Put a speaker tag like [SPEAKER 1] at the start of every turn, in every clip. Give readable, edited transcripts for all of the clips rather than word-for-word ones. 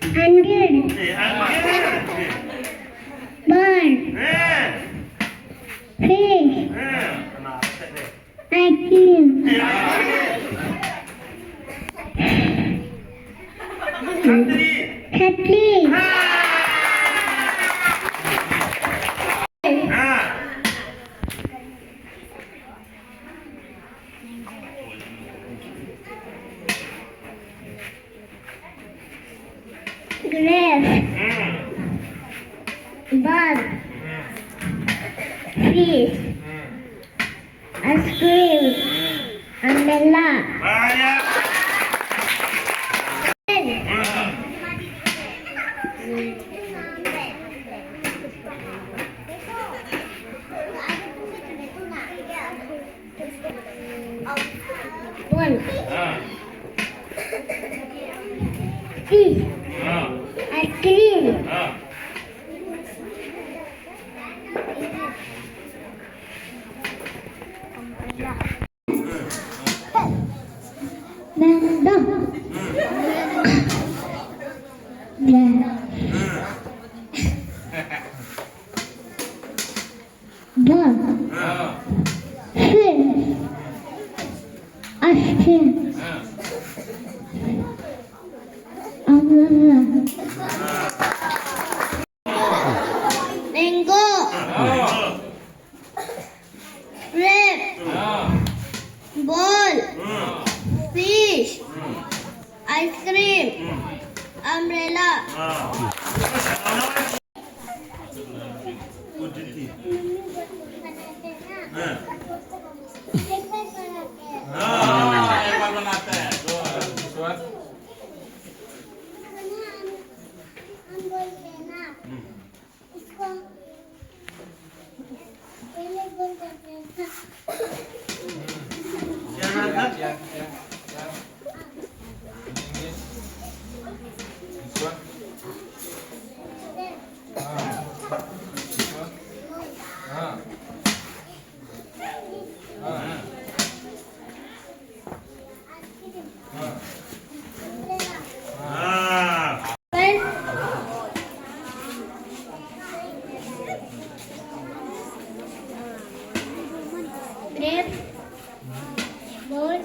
[SPEAKER 1] Hundred. Bird. Fish. Ice cream. Country. Grape. Bug. Fish. Ice cream. Umbrella. One. Fish. Ice cream. Banda. Bug. Fish. Ice cream. Umbrella. Mango. Grape. Ball. Fish. Ice cream. Umbrella. Grape. Ball.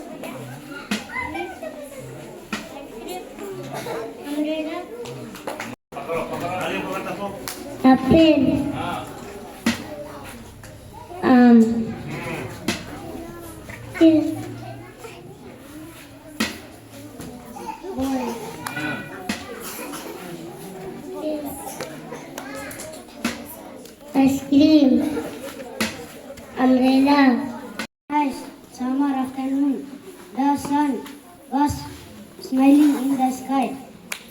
[SPEAKER 1] Umbrella. Apple. Fish. Ball. Ice cream. Umbrella. Summer afternoon. The sun was smiling in the sky.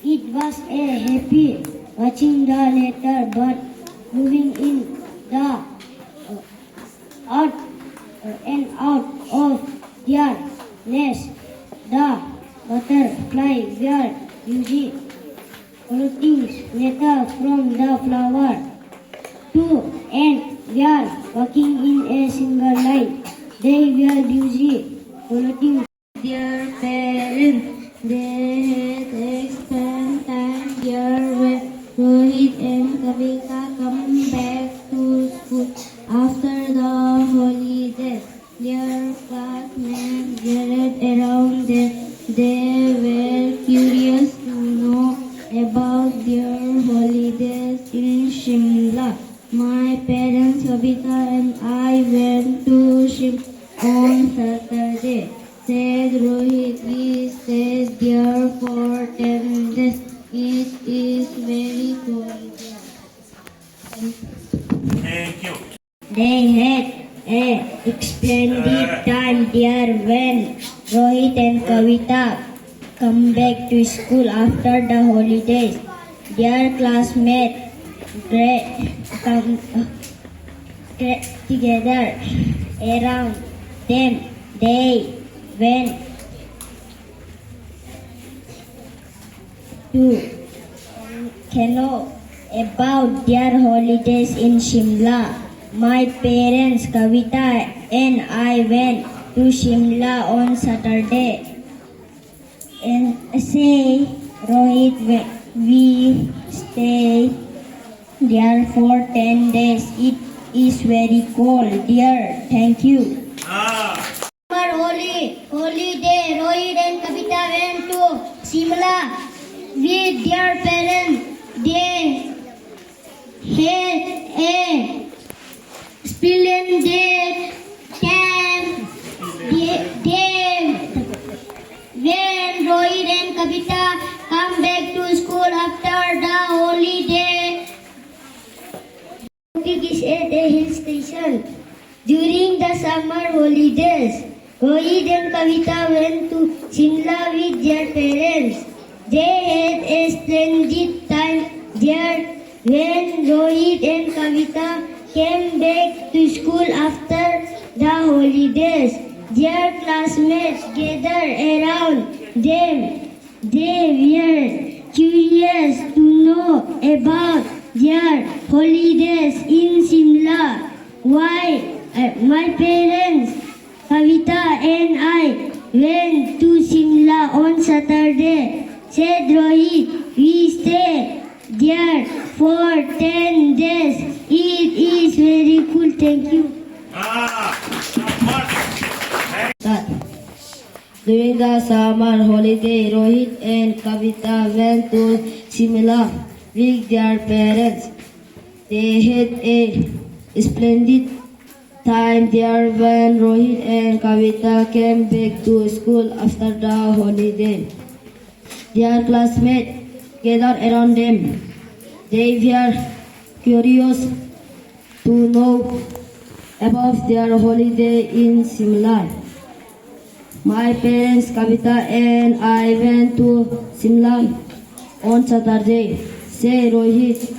[SPEAKER 1] It was a happy watching the little bird moving in the out and out of their nest. The butterfly were using floating nectar from the flower. Two ants were walking in a single line. They were busy floating their parents. They had spent time there when Rohit and Kavita come back to school after the holidays. Their classmates gathered around them. They were curious to know about their holidays in Shimla. My parents, Kavita and I went to Shimla on Saturday, said Rohit. We stayed there for 10 days. It is very cold there.
[SPEAKER 2] Thank you.
[SPEAKER 1] They had a splendid time there when Rohit and Kavita come back to school after the holidays. Their classmates come together around them. They went to know about their holidays in Shimla. My parents, Kavita and I went to Shimla on Saturday. And say, Rohit, we stay there for 10 days. It is very cold, dear. Thank you. Summer holiday, Rohit and Kavita went to Shimla with their parents. They had a splendid time. When Rohit and Kavita come back to school after the holiday, Topic is at a hill station. During the summer holidays, Rohit and Kavita went to Shimla with their parents. They had a splendid time there. When Rohit and Kavita came back to school after the holidays, their classmates gathered around them. They were curious to know about their holidays in Shimla. Why? My parents, Kavita and I went to Shimla on Saturday, said Rohit. We stayed there for 10 days. It is very cool. Thank you.
[SPEAKER 3] During the summer holiday, Rohit and Kavita went to Shimla with their parents. They had a splendid time there when Rohit and Kavita came back to school after the holiday. Their classmates gathered around them. They were curious to know about their holiday in Shimla. My parents, Kavita and I went to Shimla on Saturday. Say Rohit,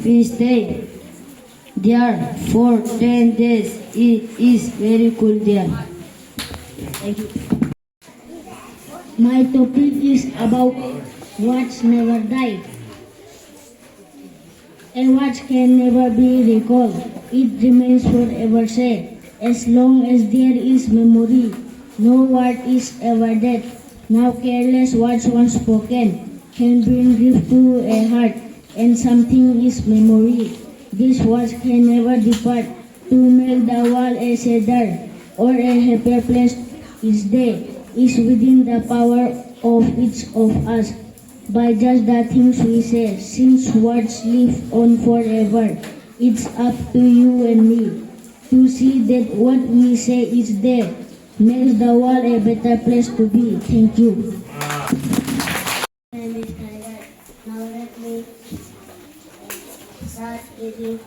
[SPEAKER 3] we stayed there for 10 days. It is very cool there. Thank you.
[SPEAKER 1] My topic is about words never die. A word can never be recalled. It remains forever said. As long as there is memory, no word is ever dead. Now careless words once spoken can bring grief to a heart, and something is memory. These words can never depart. To make the world a sadder or a happier place each day is within the power of each of us. By just the things we say, since words live on forever, it's up to you and me to see that what we say each day makes the world a better place to be. Thank you. My name is Tiger. Now let me start reading.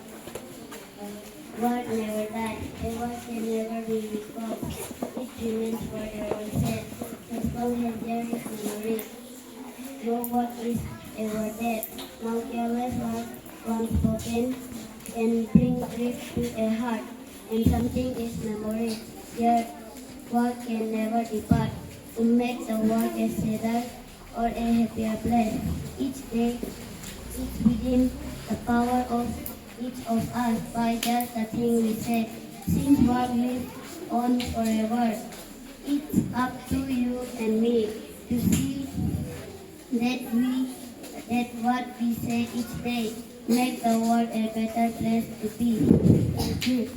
[SPEAKER 1] Word never dies. A word can never be recalled. It remains forever said. As long as there is memory, no word is ever dead. Now careless word once spoken can bring grief to a heart, and something is memory. Yet word can never depart. To make the world a sadder or a happier place each day, it's within the power of each of us by just the thing we say. Since word lives on forever, it's up to you and me to see that what we say each day make the world a better place to be. Thank you.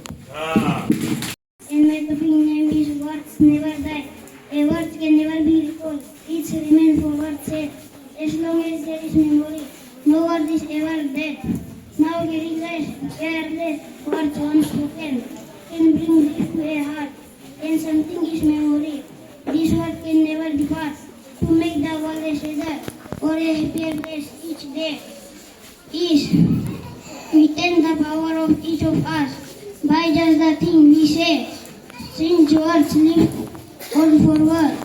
[SPEAKER 1] And my topic name is words never die. A word can never be recalled. It remains for words said. As long as there is memory, no word is ever dead. Now careless words once spoken can bring grief to a heart, and something is memory. This word can never depart. To make the world a sadder or a happier place each day is within the power of each of us by just the thing we say. Since words live on forward,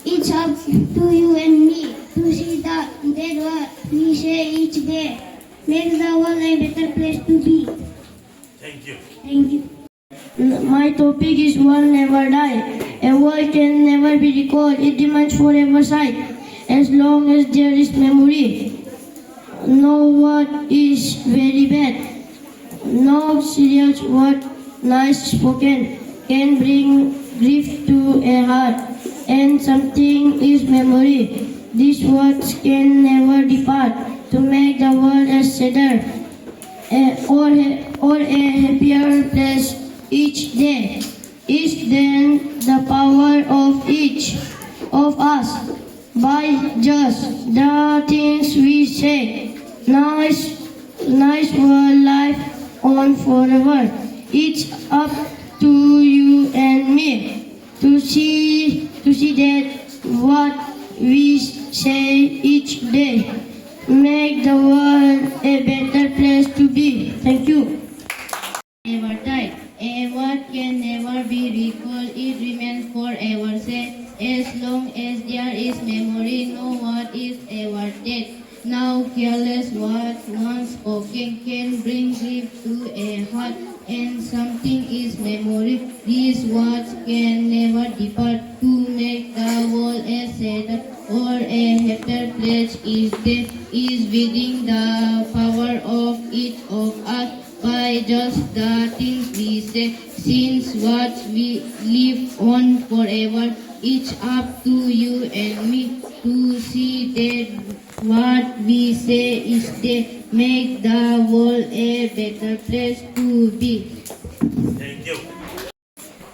[SPEAKER 1] it's up to you and me to see that what we say each day makes the world a better place to be.
[SPEAKER 2] Thank you.
[SPEAKER 1] Thank you.
[SPEAKER 3] My topic is word never die. A word can never be recalled. It remains forever sight. As long as there is memory, no word is very bad. No serious word nice spoken can bring grief to a heart, and something is memory. These words can never depart to make the world a sadder or a happier place each day. Is then the power of each of us by just the things we say. Nice world life on forever. It's up to you and me to see that what we say each day make the world a better place to be. Thank you. Never die. A word can never be recalled. It remains forever said. As long as there is memory, no word is ever dead. Now careless words once spoken can bring grief to a heart, and something is memory. These words can never depart to make the world a sadder or a happier place each day. Is within the power of each of us by just the things we say. Since what we live on forever, it's up to you and me to see that what we say is they make the world a better place to be.
[SPEAKER 2] Thank you.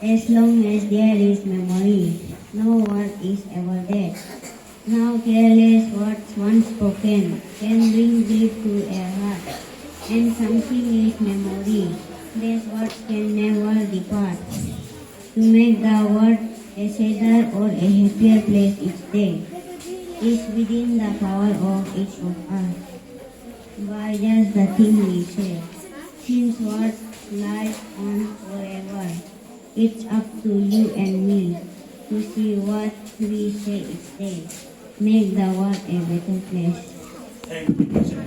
[SPEAKER 3] As long as there is memory, no word is ever dead. Now careless words once spoken can bring grief to a heart, and something is memory. These words can never depart to make the world a sadder or a happier place each day. Is within the power of each of us by just the thing we say. Since words live on forever, it's up to you and me to see what we say each day. Make the world a better place.
[SPEAKER 2] Thank you.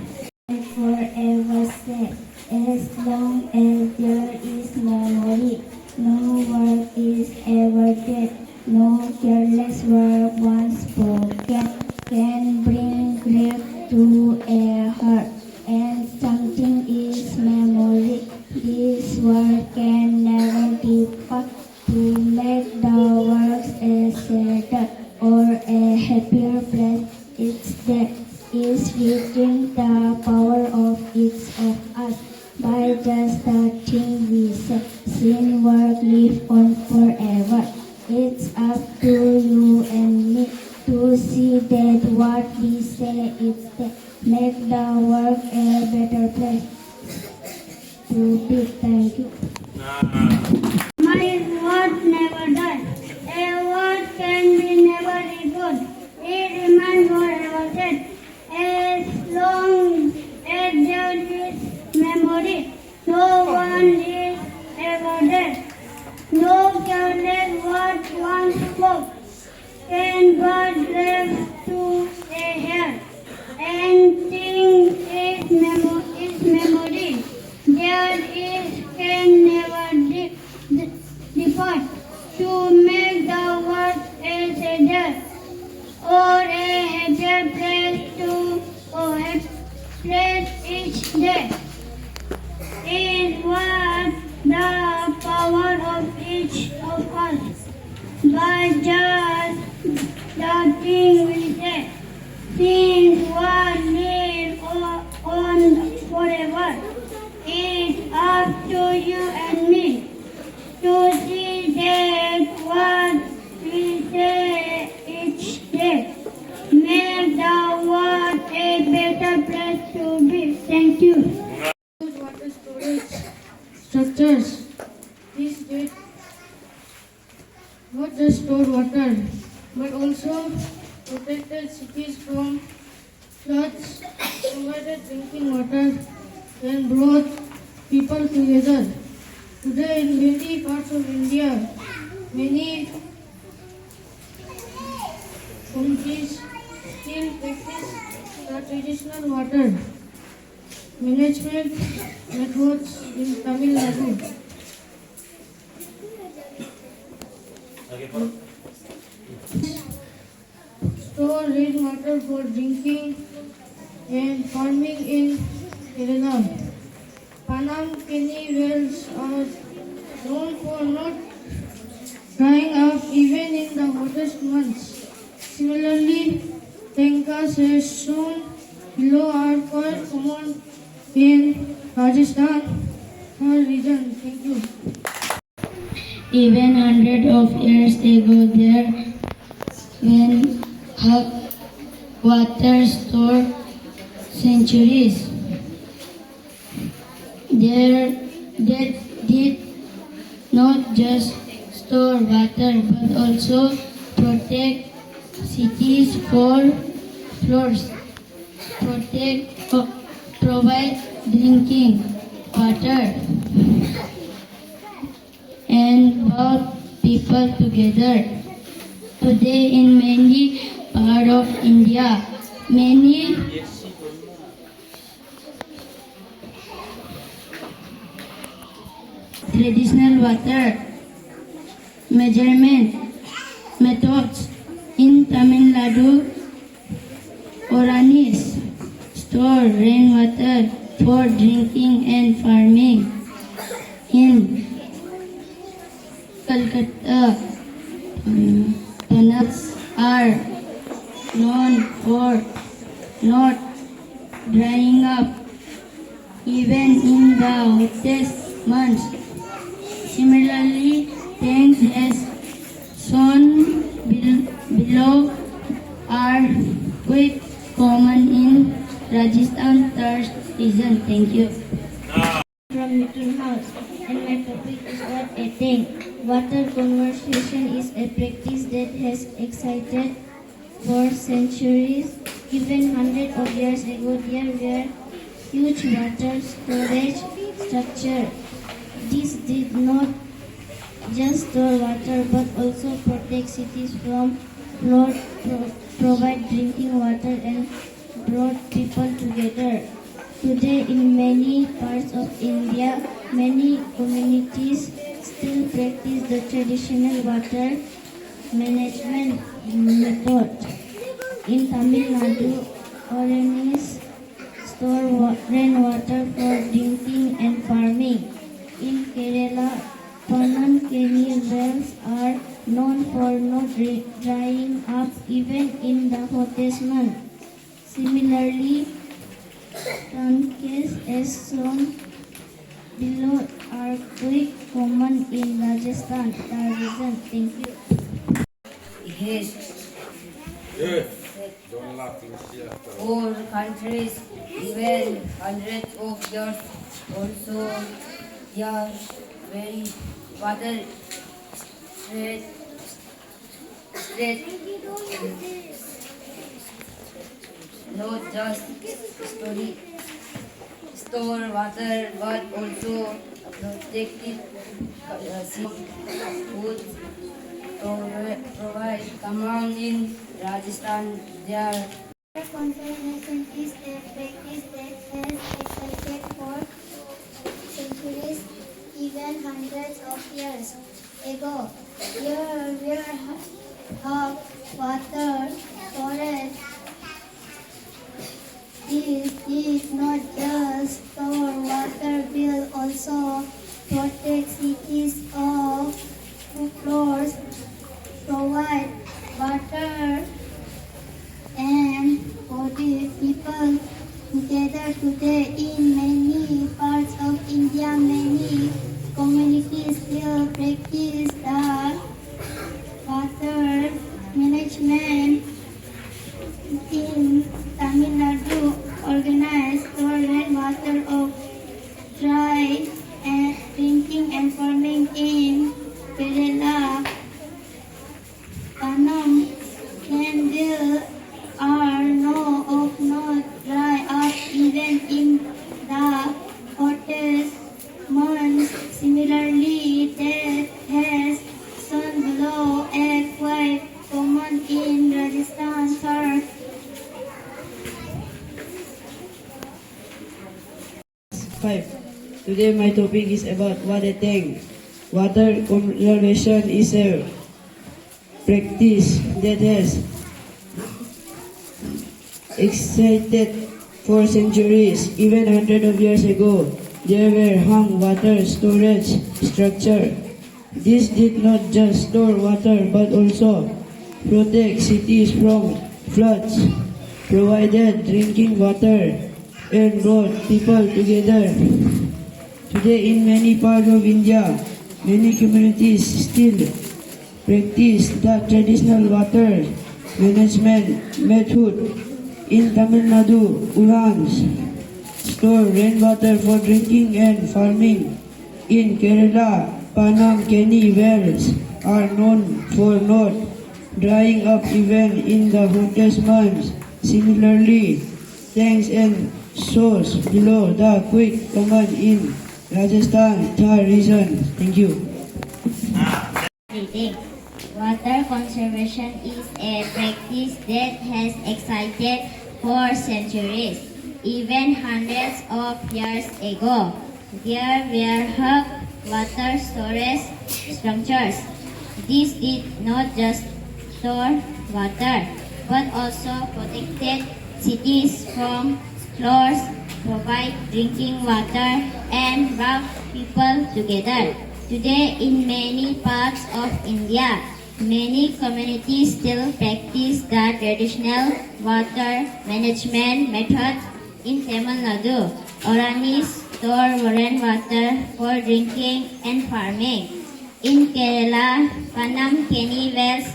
[SPEAKER 1] Forever said, as long as there is memory, no word is ever dead. No careless word once spoken can bring grief to a heart, and something is memory. This word can never depart to make the world a sadder or a happier place. It's that is within the power of each of us by just the thing we say. Sin work live on forever. It's up to you and me to see that what we say is that make the world a better place to be. Thank you. My word never dies. A word can be never recalled. It remains forever said. As long as there is memory, no one is ever dead. No careless word once spoke can but grief to a heart, and thing is memory. There is can never depart to make the world a sadder or a happier place to place each day. Is what the power of each of us by just the thing we say. Since what live on forever, it's up to you and me to see that what we say each day make the world a better place to be. Thank you. Water storage structures. These did not just store water, but also protected cities from floods, provided drinking water, and brought people together. Today, in many parts of India, many communities still practice the traditional water management methods in Tamil Nadu. Store rainwater for drinking and farming in Kerala. Panam Kenny wells are known for not
[SPEAKER 4] up even in the hottest months. Similarly, tankas as shown below are quite common in Rajasthan region. Thank you.
[SPEAKER 1] Even hundreds of years ago, there when water stored centuries. They did not just store water but also protect cities for floods, provide drinking water, and brought people together. Today, in many parts of India, many traditional water measurement methods in Tamil Nadu, Oranis store rainwater for drinking and farming. In Calcutta, tunnels are known for not drying up even in the hottest months. Similarly, tanks as shown below are quite common in Rajasthan third region. Thank you. From Little House, and my topic is what a tank. Water conservation is a practice that has excited for centuries. Even hundreds of years ago, there were huge water storage structures. This did not just store water but also protect cities from flood, provide drinking water, and brought people together. Today, in many parts of India, many communities still practice the traditional water management method. In Tamil Nadu, Oranis store rainwater for drinking and farming. In Kerala, Panankani wells are known for not drying up even in the hottest month. Similarly, tanks as shown below are quite common in Rajasthan region. Thank you.
[SPEAKER 3] All countries, even hundreds of years, also their very water straight not just store water but also protect it would provide command in Rajasthan there.
[SPEAKER 1] Conservation is a practice that has existed for centuries, even hundreds of years ago. There were water storage. This did not just store water, but also protect cities of floods, provide water, and body people together. Today in many parts of India, many communities still practice the water management. In Tamil Nadu, organized for rainwater of dry and drinking and farming. In Kerala, Panam and there are not dry up even in the hottest months. Similarly, that has shown below a quite common in Rajasthan third.
[SPEAKER 3] 5. Today my topic is about water tank. Water conservation is a practice that has existed for centuries. Even hundreds of years ago, there were hung water storage structure. This did not just store water but also protect cities from floods, provided drinking water, and brought people together. Today, in many parts of India, many communities still practice the traditional water management method. In Tamil Nadu, Urans store rainwater for drinking and farming. In Kerala, Panam Kenny wells are known for not drying up even in the hottest months. Similarly, tanks and source below the quick command in Rajasthan, Thar region. Thank you.
[SPEAKER 1] Reading. Water conservation is a practice that has existed for centuries. Even hundreds of years ago, there were huge water storage structures. These did not just store water, but also protected cities from floods, provide drinking water, and brought people together. Today, in many parts of India, many communities still practice the traditional water management method. In Tamil Nadu, Oranis store rainwater for drinking and farming. In Kerala, Panam Kenny wells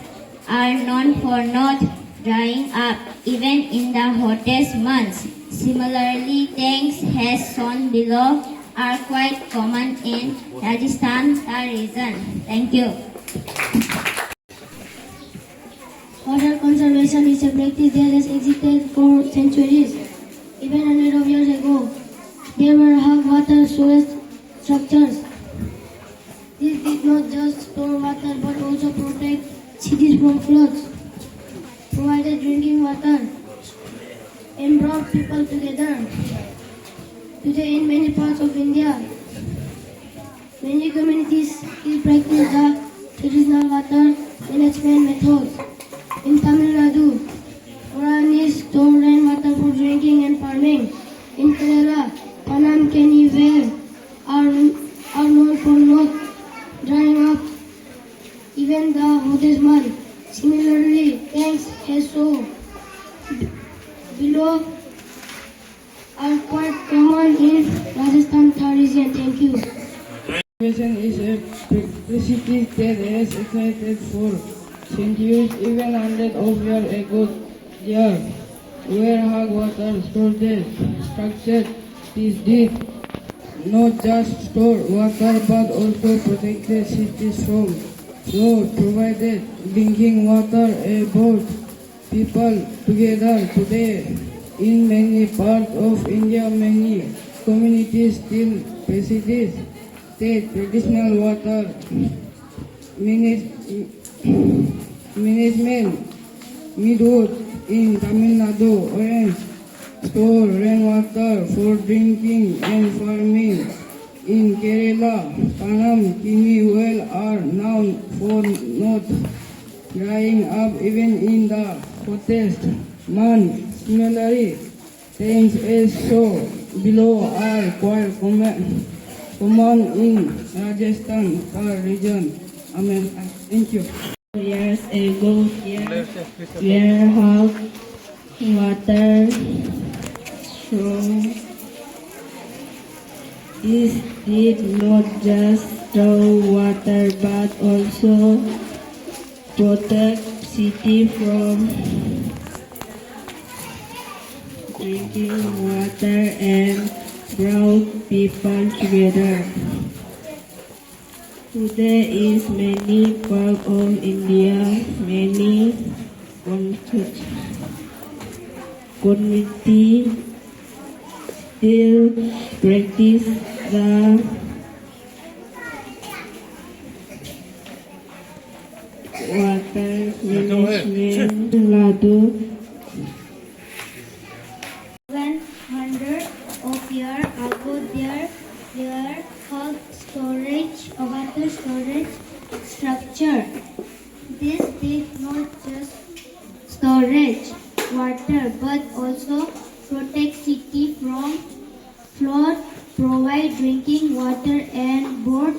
[SPEAKER 1] are known for not drying up even in the hottest months. Similarly, tanks as shown below are quite common in Rajasthan region. Thank you.
[SPEAKER 4] Water conservation is a practice that has existed for centuries. Even hundreds of years ago, there were huge water storage structures. These did not just store water but also protect cities from floods, provided drinking water, and brought people together. Today, in many parts of India, many communities still practice the traditional water management methods. In Tamil Nadu, Oranis store rainwater for drinking and farming. In Kerala, Panam Kenny wells are known for not drying up even the hottest month. Similarly, tanks as shown below are quite common in Rajasthan region. Thank you.
[SPEAKER 3] Conservation is a practice that has existed for centuries, even hundreds of years ago. There were hard water storage structures. These did not just store water but also protected cities from flood, provided drinking water, and brought people together. Today, in many parts of India, many communities still practice the traditional water management method. In Tamil Nadu, Orange store rainwater for drinking and farming. In Kerala, Panam Kenny wells are known for not drying up even in the hottest months. Similarly, tanks as shown below are quite common in Rajasthan region. Amen. Thank you. Years ago, here were hot water from this did not just store water but also protect city from drinking water and brought people together. Today is many parts of India, many communities still practice the water management method.
[SPEAKER 1] 100 of years ago, there were hot water storage structure. This did not just storage water but also protect city from flood, provide drinking water, and brought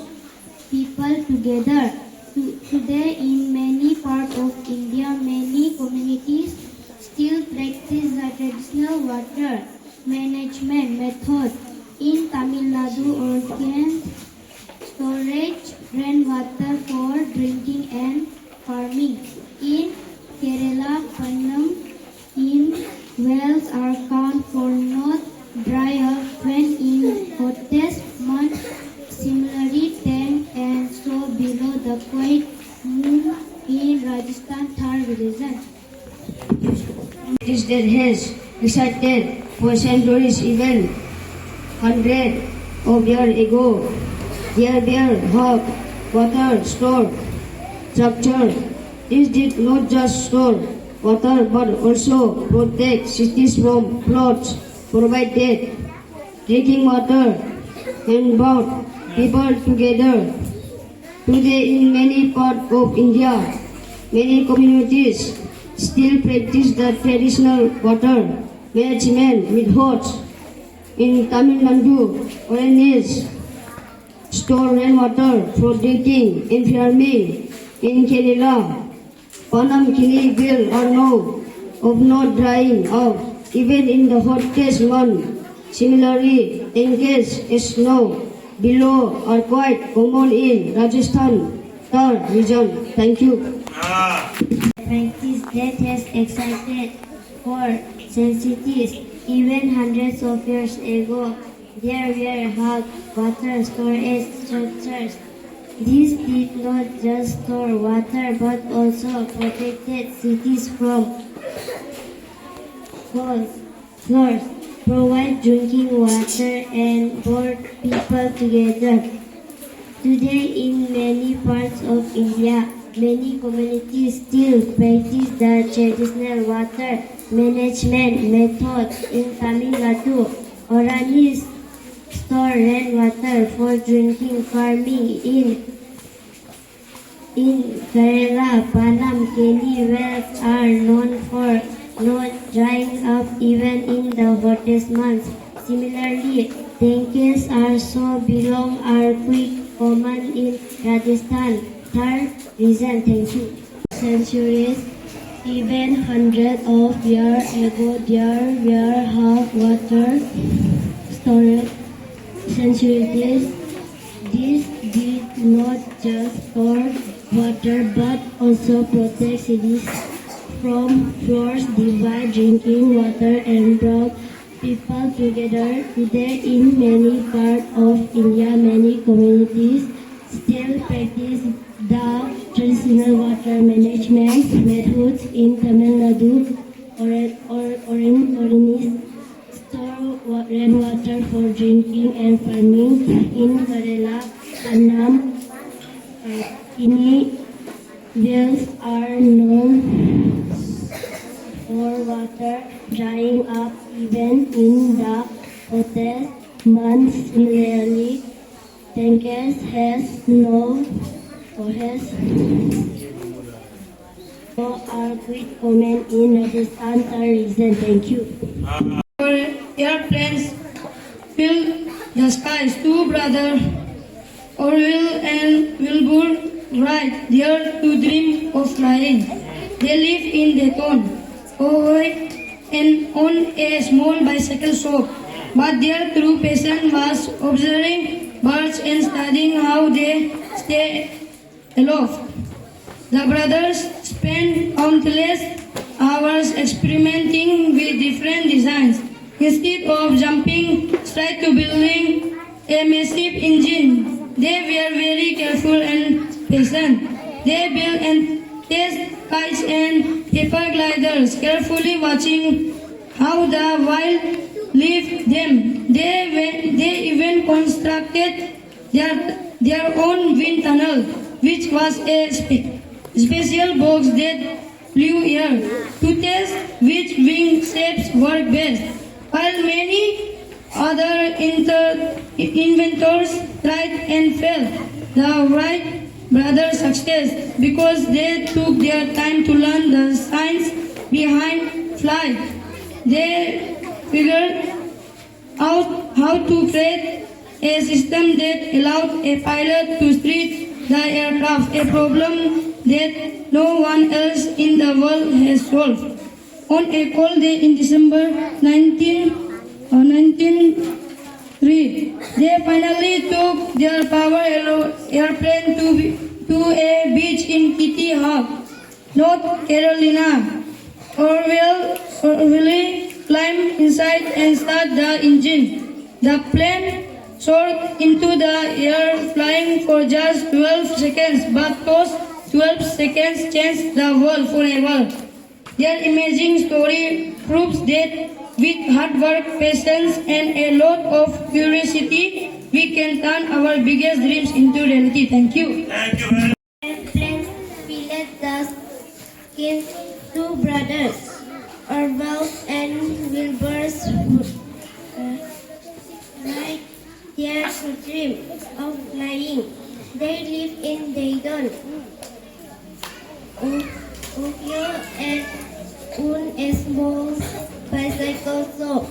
[SPEAKER 1] people people together. Today, in many parts of India, many communities still practice the traditional water management method. In Tamil Nadu, organic storage rainwater for drinking and farming. In Kerala, Pannam, in wells are count for not dry up when in hottest month. Similarly, tank and so below the quiet moon in Rajasthan Thar region.
[SPEAKER 3] This that has existed for centuries, even hundreds of years ago. There were hot water store structure. This did not just store water but also protect cities from floods, provided drinking water, and brought people together. Today, in many parts of India, many communities still practice the traditional water management methods. In Tamil Nadu, oranges store rainwater for drinking and farming. In Kerala, Panam Kini will or no of not drying up even in the hottest month. Similarly, tanks and snow below are quite common in Rajasthan Thar region. Thank you.
[SPEAKER 1] Practice that has existed for centuries, even hundreds of years ago. There were hot water storage structures. These did not just store water but also protected cities from floods, provide drinking water, and brought people together. Today, in many parts of India, many communities still practice the traditional water management method. In Tamil Nadu, Oranis store rainwater for drinking, farming. In Kerala, Panam Keni wells are known for not drying up even in the hottest months. Similarly, tanks are so belong are quite common in Rajasthan Thar region. Thank you. Centuries, even hundreds of years ago, there were hot water storage centuries. This did not just store water but also protect cities from floods, provide drinking water, and brought people together. Today, in many parts of India, many communities still practice the traditional water management methods. In Tamil Nadu, Orange store rainwater for drinking and farming. In Kerala, Annam, Kini wells are known for water drying up even in the hottest months. Similarly, tanks has no or has no are quite common in Rajasthan Thar region. Thank you.
[SPEAKER 4] Airplanes fill the skies. Two brothers, Orville and Wilbur, ride there to dream of flying. They live in Dayton, Ohio, and own a small bicycle shop. But their true passion was observing birds and studying how they stay aloft. The brothers spent countless hours experimenting with different designs. Instead of jumping straight to building a massive engine, they were very careful and patient. They built and tested kites and paper gliders, carefully watching how the wind left them. They even constructed their own wind tunnel, which was a special box that flew air to test which wing shapes work best. While many other inventors tried and failed, the Wright brothers succeeded because they took their time to learn the science behind flight. They figured out how to create a system that allowed a pilot to the aircraft, a problem that no one else in the world has solved. On a cold day in December 1903, they finally took their airplane to a beach in Kitty Hawk, North Carolina. Orwell climbed inside and started the engine. The plane soared into the air, flying for just 12 seconds, but those 12 seconds changed the world forever. Their amazing story proves that with hard work, patience, and a lot of curiosity, we can turn our biggest dreams into reality. Thank you.
[SPEAKER 2] Thank you very much.
[SPEAKER 1] Friends, Philip the King, two brothers, Orwell and Wilbur right their dream of flying. They live in Dayton, Ohio, and own a small bicycle shop.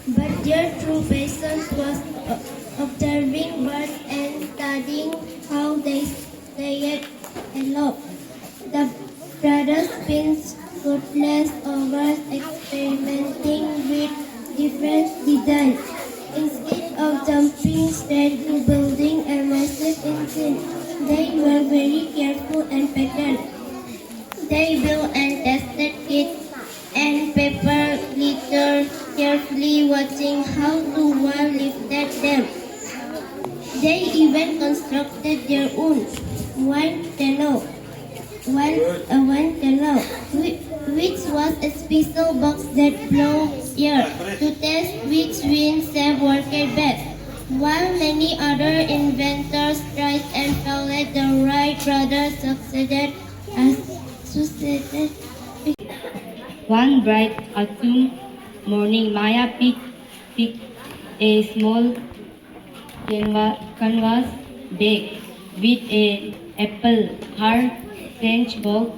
[SPEAKER 1] But their true passion was observing birds and studying how they stayed aloft. The brothers spent countless hours experimenting with different designs. Instead of jumping straight to building a massive engine, they were very careful and patient. They built and tested it and paper litter, carefully watching how the one lifted them. They even constructed their own wind tunnel, which was a special box that blew air to test which wind shape worked best. While many other inventors tried and failed, the Wright brothers succeeded.
[SPEAKER 3] One bright autumn morning, Maya picked a small canvas bag with an apple, her French book,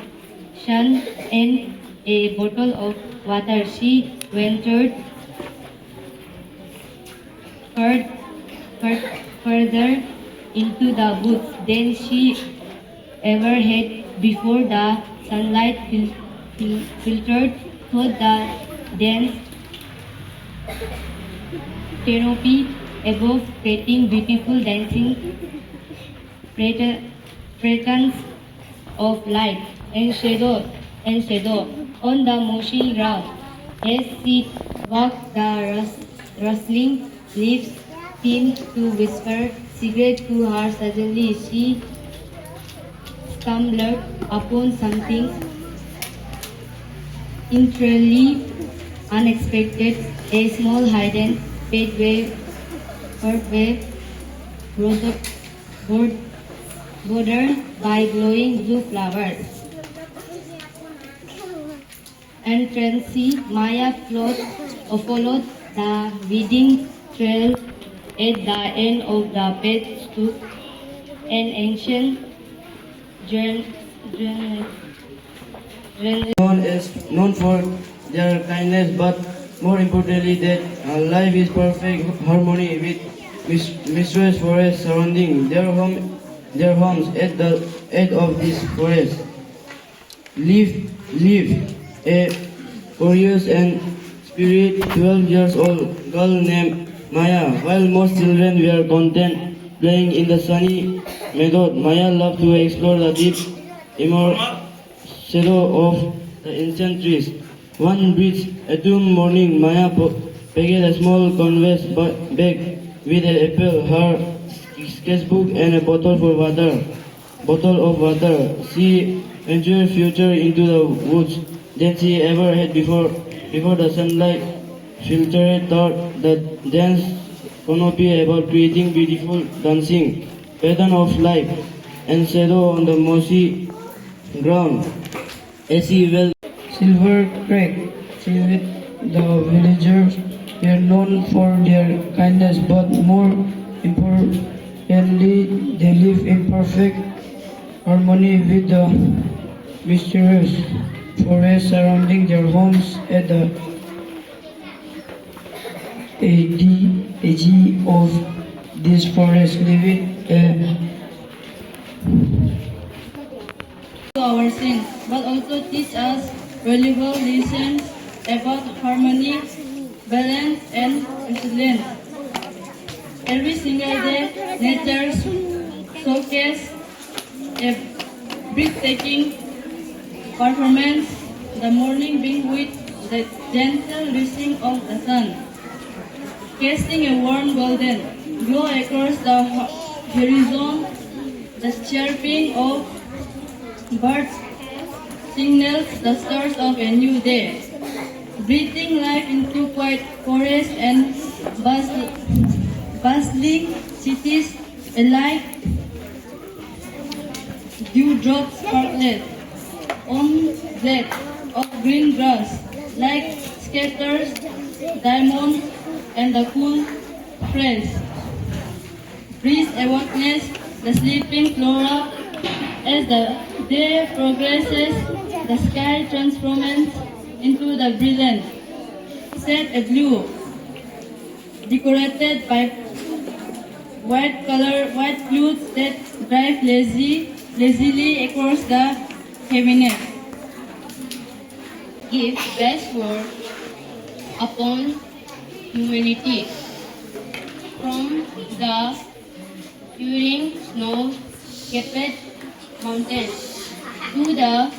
[SPEAKER 3] sun, and a bottle of water. She ventured further into the woods than she ever had before. The sunlight filtered through the dense canopy above, creating beautiful dancing patterns of light and shadow on the mossy ground. As she walked, the rustling leaves seemed to whisper secrets to her. Suddenly, she stumbled upon something entirely unexpected, a small hidden pathway bordered by glowing blue flowers. Entrancing, Maya followed the winding trail. At the end of the path stood an ancient
[SPEAKER 5] known for their kindness, but more importantly that life is perfect harmony with mysterious forest surrounding their homes. At the edge of this forest lived a curious and spirit 12 years old girl named Maya. While most children were content playing in the sunny meadow, Maya loved to explore the deep immense shadow of the ancient trees. One bright autumn morning, Maya packed a small canvas bag with an apple, her sketchbook, and a bottle of water. She ventured further into the woods than she ever had before. Before the sunlight filtered through the dense canopy about, creating beautiful dancing pattern of light and shadow on the mossy ground. As she well
[SPEAKER 4] Silver Creek, the villagers were known for their kindness, but more importantly, they live in perfect harmony with the mysterious forest surrounding their homes. At the edge of this forest lived a
[SPEAKER 6] to our sins, but also teach us valuable lessons about harmony, balance, and resilience. Every single day, nature showcases a breathtaking performance, the morning being with the gentle rising of the sun, casting a warm golden glow across the horizon. The chirping of birds signals the start of a new day, breathing life into quiet forests and bustling cities alike. Dewdrops sparkled on blades of green grass like scattered diamonds, and the cool breeze awakens the sleeping flora. As the day progresses, the sky transforms into the brilliant set of blue, decorated by white clouds that drive lazily across the heavens. Give best word upon humanity. From the curing snow-capped mountains to the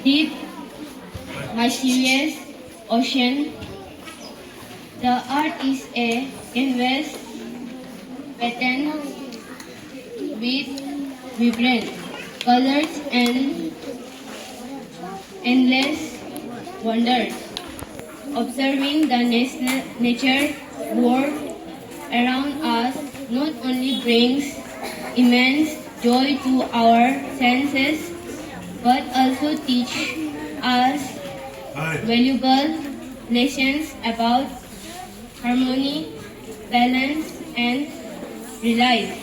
[SPEAKER 6] deep, mysterious ocean, the earth is a canvas patterned with vibrant colors and endless wonders. Observing the nature world around us not only brings immense joy to our senses, but also teach us valuable lessons about harmony, balance, and reliance.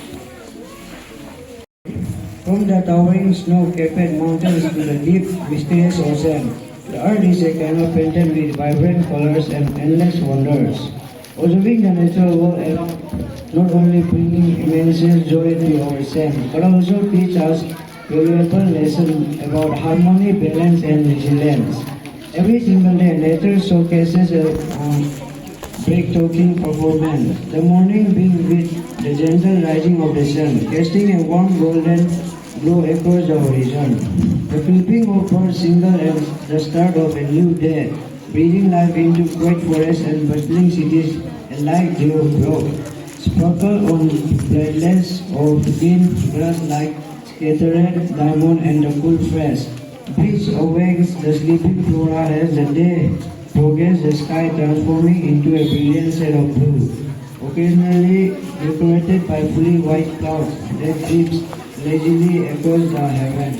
[SPEAKER 7] From the towering snow-capped mountains to the deep, mysterious ocean, the earth is a canvas painted with vibrant colors and endless wonders. Observing the natural world around not only bringing immense joy to our sense, but also teach us valuable lessons about harmony, balance, and resilience. Every single day, nature showcases a breathtaking performance. The morning being with the gentle rising of the sun, casting a warm golden glow across the horizon. The creeping of birds signal as the start of a new day, breathing life into quiet forests and bustling cities like dewdrop. Sparkle on blades of green grass like scattered diamond and the cool fresh breeze awakens the sleeping flora as the day progresses, the sky transforming into a brilliant set of blue, occasionally decorated by fully white clouds that drifts lazily across the heaven.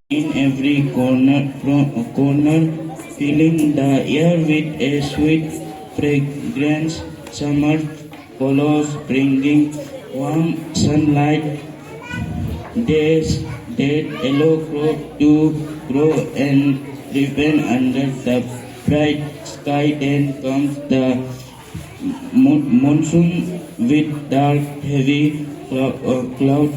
[SPEAKER 5] In every corner, filling the air with a sweet fragrance, summer follows, bringing warm sunlight, days that allow crops to grow and ripen under the bright sky. Then comes the monsoon with dark, heavy clouds